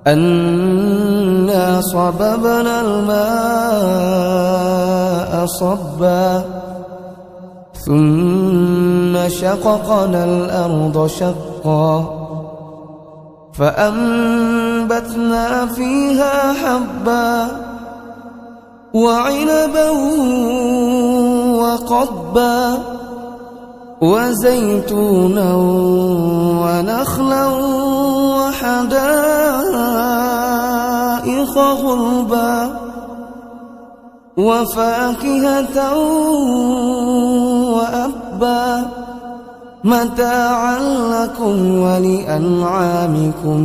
أنا صببنا الماء صبا ثم شققنا الأرض شقا فأنبتنا فيها حبا وعنبا وقضبا وزيتونا ونخلا وحدائق غلبا وفاكهة وأبا متاعا لكم ولأنعامكم.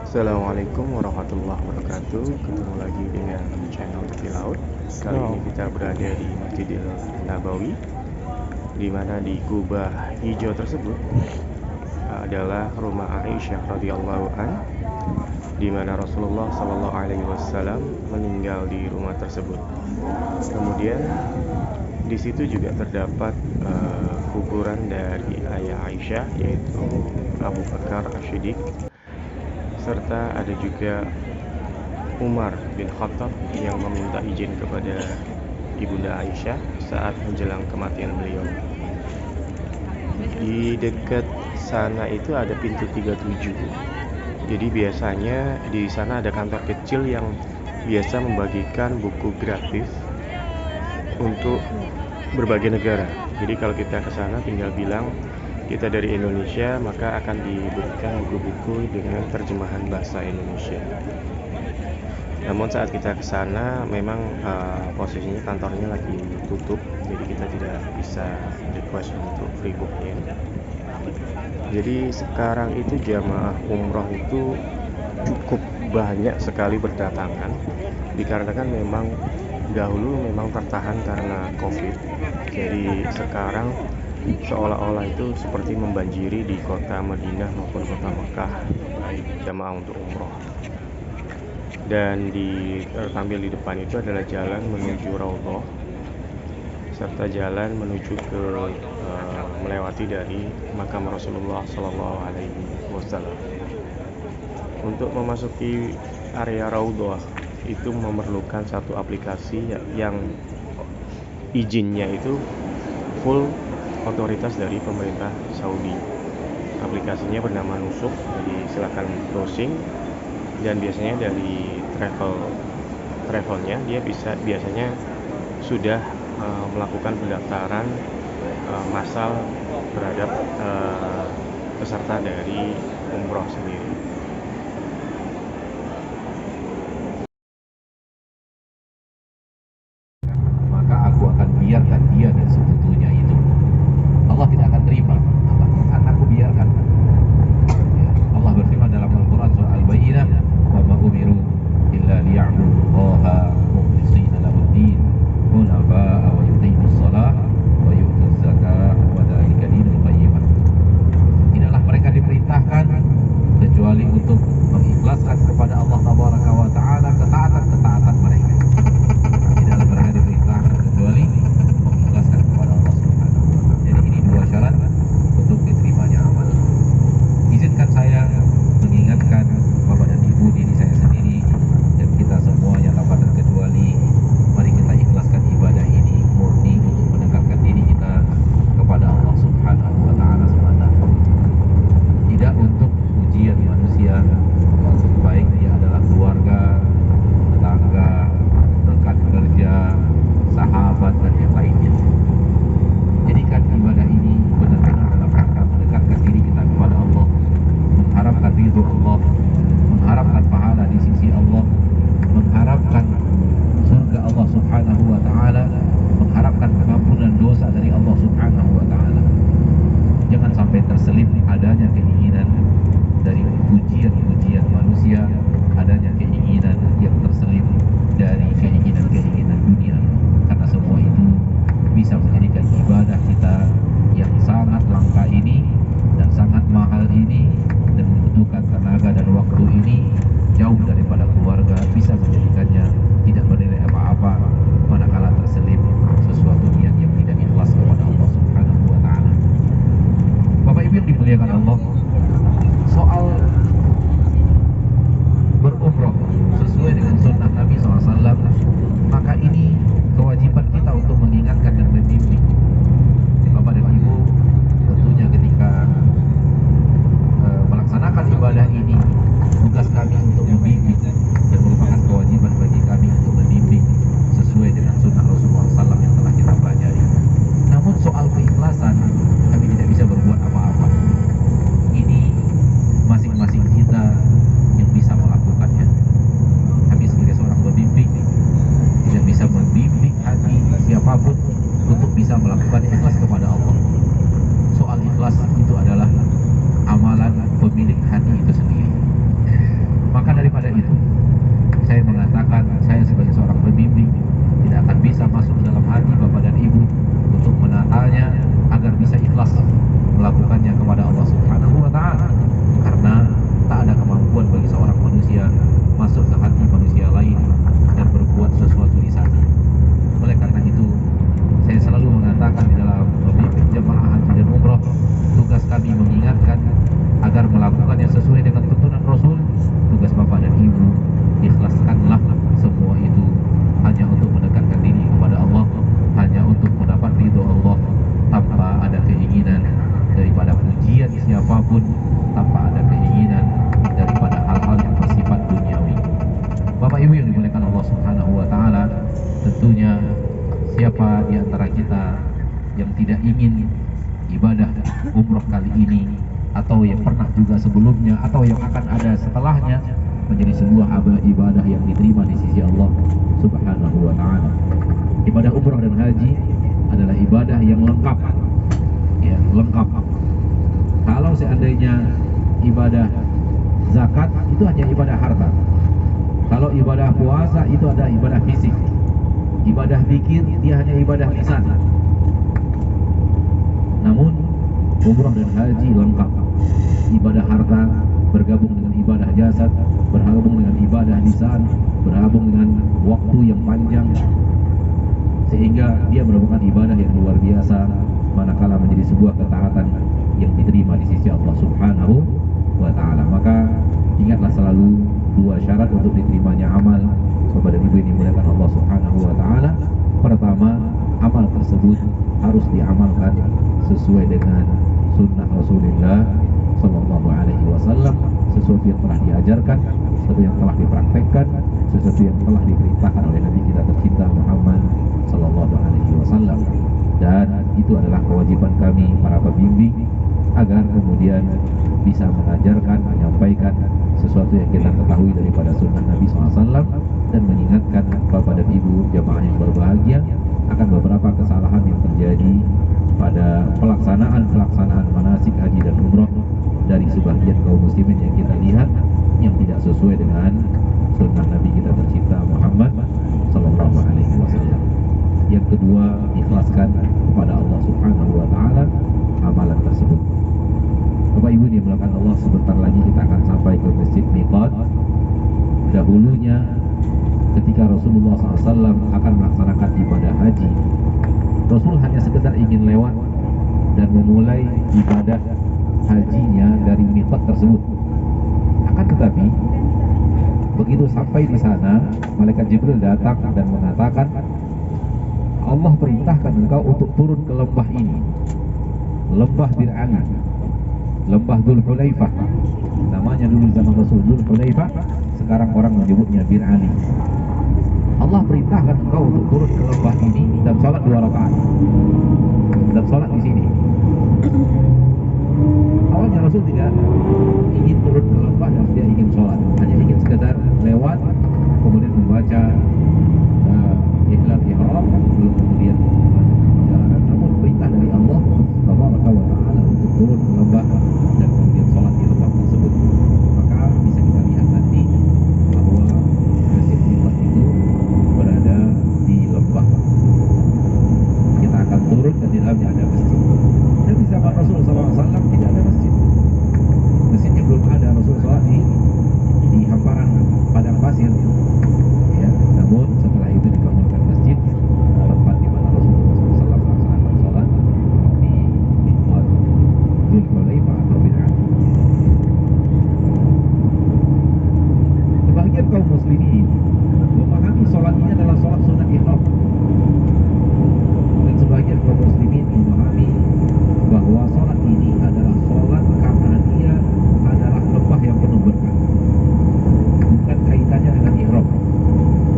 Assalamualaikum warahmatullahi wabarakatuh. Ketemu lagi dengan channel Tepi Laut. Kali ini kita berada di Masjidil Nabawi, di mana di kubah hijau tersebut adalah rumah Aisyah radhiyallahu an, di mana Rasulullah sallallahu alaihi wasallam meninggal di rumah tersebut. Kemudian di situ juga terdapat kuburan dari ayah Aisyah, yaitu Abu Bakar As-Siddiq, serta ada juga Umar bin Khattab yang meminta izin kepada Ibunda Aisyah saat menjelang kematian beliau. Di dekat sana itu ada pintu 37. Jadi biasanya di sana ada kantor kecil yang biasa membagikan buku gratis untuk berbagai negara. Jadi kalau kita ke sana tinggal bilang kita dari Indonesia, maka akan diberikan buku-buku dengan terjemahan bahasa Indonesia. Namun saat kita ke sana memang posisinya kantornya lagi tutup, jadi kita tidak bisa request untuk free booknya. Jadi sekarang itu jamaah umroh itu cukup banyak sekali berdatangan, dikarenakan memang dahulu memang tertahan karena COVID. Jadi sekarang seolah-olah itu seperti membanjiri di kota Madinah maupun kota Mekah, baik jamaah untuk umroh. Dan tampil di depan itu adalah jalan menuju Raudhah, serta jalan menuju ke melewati dari makam Rasulullah Sallallahu Alaihi Wasallam. Untuk memasuki area Raudhah itu memerlukan satu aplikasi yang izinnya itu full otoritas dari pemerintah Saudi. Aplikasinya bernama Nusuk, jadi silakan browsing. Dan biasanya dari travelnya dia biasanya sudah melakukan pendaftaran massal terhadap peserta dari umroh sendiri. Maka aku akan biarkan dia dan sekutunya itu. Allah tidak akan terima karena aku biarkan. Allah berfirman dalam Al-Quran surah Al-Bayyinah, wa ma umiru illa liya'budullaha mukhlishina lahud-din hunafa'a wa yuqimus shalah wa yu'tuz zakah wa dzalika dinul qayyimah. Tidaklah mereka diperintahkan kecuali untuk mengikhlaskan kepada Allah Tabaraka wa Ta'ala ketaatan mereka. Tidaklah mereka diperintahkan kecuali mengikhlaskan kepada Allah Subhanahu wa Ta'ala. Jadi ini dua syarat untuk diterimanya amal. Izinkan saya mengingatkan Bapak dan Ibu, diri saya sendiri dan kita semua yang tanpa terkecuali, mari kita ikhlaskan ibadah ini murni untuk mendekatkan diri kita kepada Allah Subhanahu wa Ta'ala semata. Tidak untuk pujian manusia, maksud baik dia adalah keluarga, tetangga, rekan kerja, sahabat dan yang lainnya. Jadikan ibadah ini benar-benar dalam rangka mendekatkan diri kita kepada Allah, mengharapkan ridho Allah, mengharapkan pahala di sisi Allah, mengharapkan surga Allah Subhanahu wa Ta'ala, mengharapkan pengampunan dosa dari Allah Subhanahu wa Ta'ala. Jangan sampai terselip adanya keinginan dari pujian-pujian manusia, adanya keinginan yang terselip dari keinginan-keinginan dunia, karena semua itu bisa menjadikan ibadah kita yang sangat langka ini dan sangat mahal ini dan membutuhkan tenaga dan waktu tentunya siapa di antara kita yang tidak ingin ibadah umroh kali ini atau yang pernah juga sebelumnya atau yang akan ada setelahnya menjadi sebuah ibadah yang diterima di sisi Allah Subhanahu wa taala. Ibadah umroh dan haji adalah ibadah yang lengkap. Ya, lengkap. Kalau seandainya ibadah zakat itu hanya ibadah harta. Kalau ibadah puasa itu ada ibadah fisik. Ibadah zikir dia hanya ibadah lisan. Namun umrah dan haji lengkap. Ibadah harta bergabung dengan ibadah jasad, bergabung dengan ibadah lisan, bergabung dengan waktu yang panjang, sehingga dia merupakan ibadah yang luar biasa manakala menjadi sebuah ketaatan yang diterima di sisi Allah Subhanahu wa taala. Maka ingatlah selalu dua syarat untuk diterimanya amal kepada ibu ini dimuliakan Allah Subhanahu wa taala. Pertama, amal tersebut harus diamalkan sesuai dengan sunnah Rasulullah sallallahu alaihi wasallam, sesuatu yang telah diajarkan, sesuatu yang telah dipraktekkan, sesuatu yang telah diperintahkan oleh Nabi kita tercinta Muhammad sallallahu alaihi wasallam. Dan itu adalah kewajiban kami para pembimbing agar kemudian bisa mengajarkan, menyampaikan sesuatu yang kita ketahui daripada sunnah Nabi SAW dan mengingatkan kepada ibu jamaah yang berbahagia akan beberapa kesalahan yang terjadi pada pelaksanaan manasik haji dan umroh dari sebagian kaum muslimin yang kita lihat yang tidak sesuai dengan sunnah Nabi kita tercinta Muhammad sallallahu alaihi wasallam. Yang kedua, ikhlaskan kepada Allah Subhanahu wa taala amalan tersebut. Bapak Ibu dimuliakan Allah, sebentar lagi kita akan sampai ke Masjid Miqat. Dahulunya ketika Rasulullah SAW akan melaksanakan ibadah haji, Rasul hanya sekedar ingin lewat dan memulai ibadah hajinya dari miqat tersebut. Akan tetapi begitu sampai di sana, malaikat Jibril datang dan mengatakan, Allah perintahkan engkau untuk turun ke lembah ini, lembah Bir Ali, lembah Dzul Hulaifah. Namanya dulu zaman Rasul Dzul Hulaifah, sekarang orang menyebutnya Bir Ali. Allah perintahkan engkau untuk turun ke lembah ini dan sholat 2 rakaat. Dan sholat di sini. Awalnya Rasul tidak ingin turun ke lembah dan tidak ingin sholat, hanya ingin sekedar lewat, kemudian membaca ihlal ihram, kemudian perjalanan. Namun perintah dari Allah Subhanahu wa taala untuk turun ke lembah dan kemudian sholat di lembah tersebut. Maka bisa kita lihat nanti bahwa Masjid Miqat itu berada di lembah. Kita akan turun dan di dalamnya ada masjid. Dan di zaman Rasulullah SAW tidak ada masjid. Masjidnya belum ada. Rasulullah di hamparan padang pasir. Ya, namun setelah itu dibangunkan masjid, tempat di mana Rasulullah SAW melaksanakan sholat di Miqat Dzul Hulaifah atau Bir Ali. Sebagian kaum muslimin memahami sholat ini adalah sholat sunat ihram, dan sebagian kaum muslimin memahami bahwa sholat ini adalah sholat karena dia adalah lembah yang penuh berkah. Bukan kaitannya dengan ihram,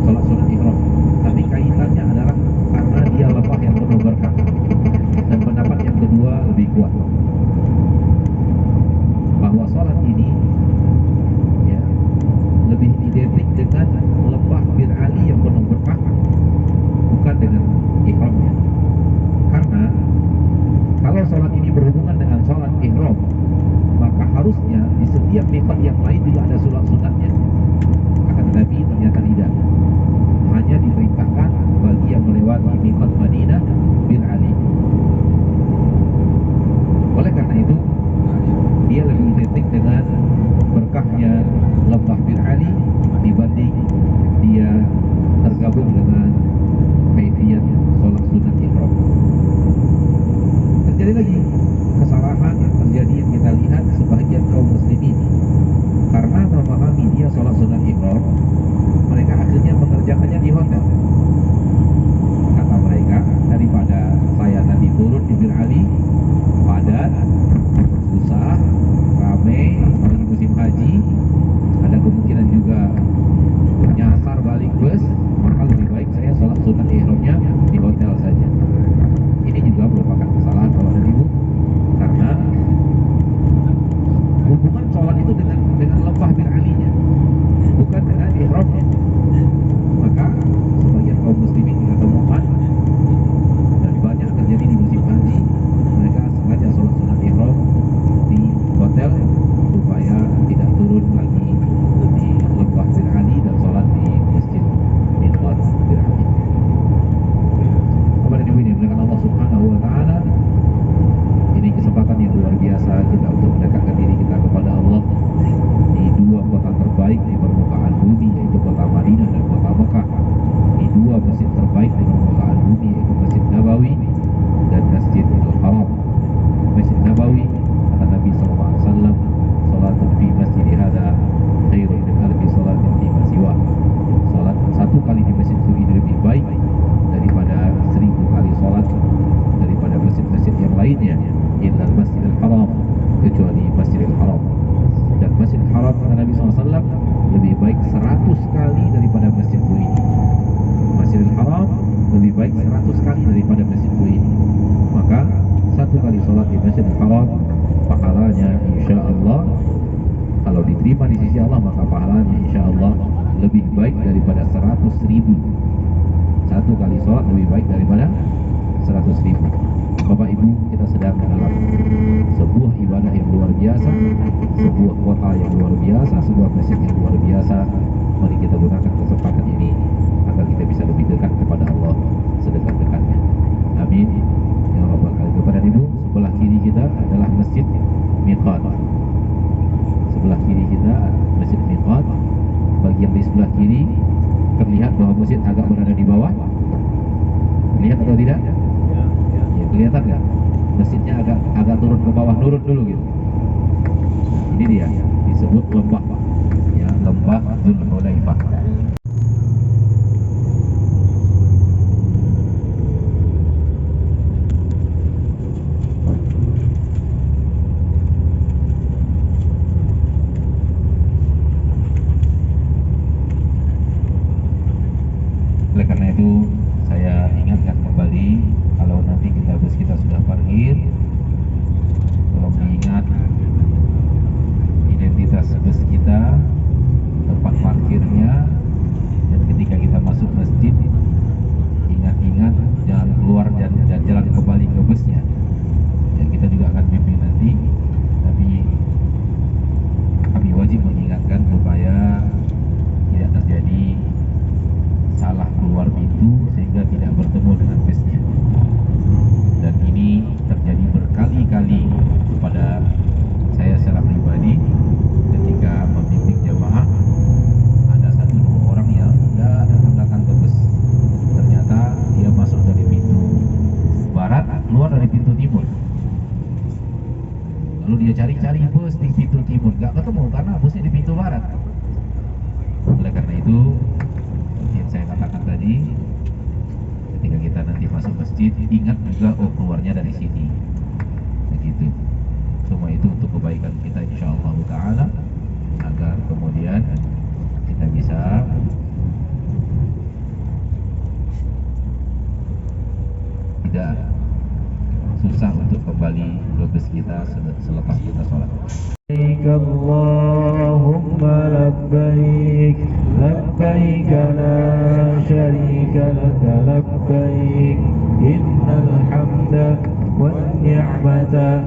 sholat sunat ihram, tapi kaitannya adalah karena dia lembah yang penuh berkah. Dan pendapat yang kedua lebih kuat, bahwa sholat ini ya lebih identik dengan lembah Bir Ali yang penuh berkah, bukan dengan ihramnya. Karena kalau sholat ini berhubungan dengan sholat ihram, maka harusnya di setiap miqat yang lain juga ada sunat-sunatnya. Akan tetapi ternyata tidak. Hanya diperintahkan bagi yang melewati miqat Madinah Bir Ali. Oleh karena itu, dia lebih identik dengan berkahnya lembah Bir Ali dibanding dia tergabung dengan kaifiyat sholat sunat ihram. Terjadi lagi kesalahan yang terjadi yang kita lihat sebagian kaum muslimin karena memahami dia sholat sunat ihram, mereka akhirnya mengerjakannya di hotel. Kata mereka, daripada saya tadi turun di Bir Ali, padat, susah, ramai, apalagi musim haji, ada kemungkinan juga lebih baik daripada 100.000. Satu kali sholat lebih baik daripada 100.000. Bapak Ibu, kita sedang dalam sebuah ibadah yang luar biasa, sebuah kota yang luar biasa, sebuah masjid yang luar biasa. Mari kita gunakan kesempatan ini agar kita bisa lebih dekat kepada Allah sedekat-dekatnya. Amin ya rabbal alamin. Bapak dan Ibu, sebelah kiri kita adalah masjid Miqat. Sebelah kiri kita masjid Miqat. Bagi yang di sebelah kiri terlihat bahwa masjid agak berada di bawah. Lihat atau tidak? Ya, kelihatan nggak? Masjidnya agak turun ke bawah, nurun dulu gitu. Ini dia, disebut lembah, ya, lembah Dzulhulaifah. Oleh karena itu saya ingatkan kembali, kalau nanti bus kita sudah parkir, tolong diingat identitas bus kita, tempat parkirnya, dan ketika kita masuk masjid, ingat-ingat jangan keluar dan jalan kembali ke busnya. Ya, kita juga akan bimbing nanti, tapi kami wajib mengingatkan supaya tidak terjadi salah keluar pintu sehingga tidak bertemu dengan busnya. Dan ini terjadi berkali-kali kepada saya secara pribadi ketika membimbing jamaah. Ada 1-2 orang yang nggak datang ke bus, ternyata dia masuk dari pintu barat, keluar dari pintu timur. Lalu dia cari-cari bus di pintu timur, nggak ketemu karena busnya di pintu barat. Oleh karena itu, yang saya katakan tadi, ketika kita nanti masuk masjid, ingat juga, oh keluarnya dari sini, begitu. Semua itu untuk kebaikan kita insyaallah ta'ala, agar kemudian kita bisa tidak susah untuk kembali ke bus kita selepas kita sholat. Allahumma labbaik labbaik la syarika laka labbaik innal hamda wan ni'mata